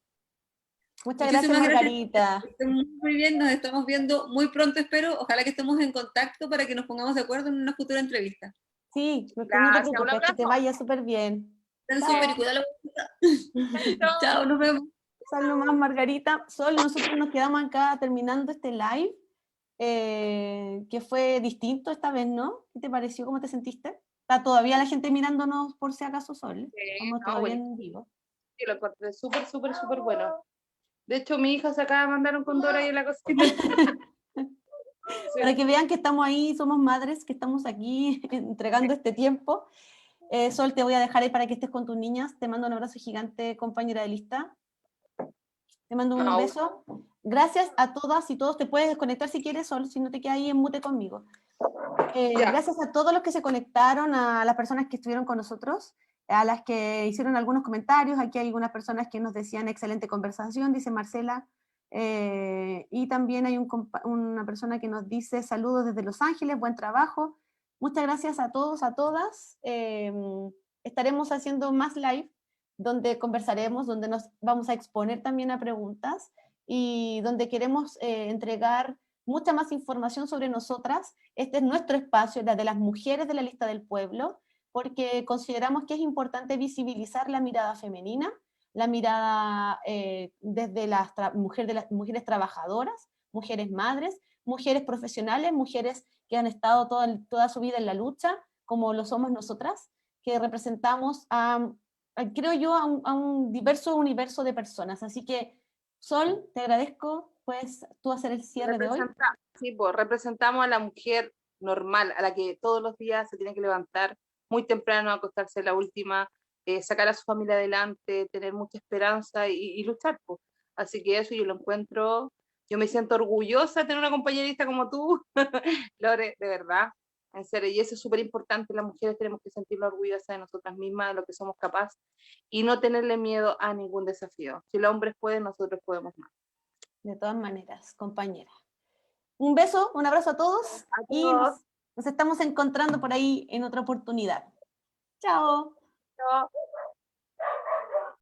[SPEAKER 1] Muchas gracias, Margarita.
[SPEAKER 2] Que estén muy bien, nos estamos viendo muy pronto, espero. Ojalá que estemos en contacto para que nos pongamos de acuerdo en una futura entrevista.
[SPEAKER 1] Sí, no te preocupes, que te vaya súper bien.
[SPEAKER 2] Estén súper y cuidado la Chao, nos vemos.
[SPEAKER 1] Sal nomás, Margarita. Sol, nosotros nos quedamos acá terminando este live, que fue distinto esta vez, ¿no? ¿Qué te pareció? ¿Cómo te sentiste? ¿Está todavía la gente mirándonos por si acaso, Sol? Estamos todavía en vivo.
[SPEAKER 3] Sí, lo encontré súper, súper, súper bueno. De hecho, mi hija se acaba de mandar un condor ahí en la cocina.
[SPEAKER 1] Para que vean que estamos ahí, somos madres, que estamos aquí entregando este tiempo. Sol, te voy a dejar ahí para que estés con tus niñas. Te mando un abrazo gigante, compañera de lista. Te mando un
[SPEAKER 3] No.
[SPEAKER 1] beso. Gracias a todas y todos. Te puedes desconectar si quieres, Sol, si no te quedas ahí en mute conmigo.
[SPEAKER 3] Ya.
[SPEAKER 1] Gracias a todos los que se conectaron, a las personas que estuvieron con nosotros, a las que hicieron algunos comentarios. Aquí hay algunas personas que nos decían excelente conversación, dice Marcela. Y también hay una persona que nos dice saludos desde Los Ángeles, buen trabajo. Muchas gracias a todos, a todas. Estaremos haciendo más live donde conversaremos, donde nos vamos a exponer también a preguntas y donde queremos entregar mucha más información sobre nosotras. Este es nuestro espacio, la de las mujeres de la lista del pueblo, porque consideramos que es importante visibilizar la mirada femenina, la mirada desde las mujeres trabajadoras, mujeres madres, mujeres profesionales, mujeres que han estado toda su vida en la lucha, como lo somos nosotras, que representamos creo yo, a un diverso universo de personas. Así que, Sol, te agradezco, pues, tú hacer el cierre de hoy.
[SPEAKER 3] Sí, pues, representamos a la mujer normal, a la que todos los días se tiene que levantar muy temprano, acostarse la última, sacar a su familia adelante, tener mucha esperanza y luchar, pues. Así que eso yo lo encuentro, yo me siento orgullosa de tener una compañerista como tú, Lore, de verdad, en serio, y eso es súper importante, las mujeres tenemos que sentirnos orgullosas de nosotras mismas, de lo que somos capaces, y no tenerle miedo a ningún desafío. Si los hombres pueden, nosotros podemos más.
[SPEAKER 1] De todas maneras, compañera. Un beso, un abrazo a todos
[SPEAKER 3] A
[SPEAKER 1] y
[SPEAKER 3] todos.
[SPEAKER 1] nos estamos encontrando por ahí en otra oportunidad. Chao.
[SPEAKER 3] Chao.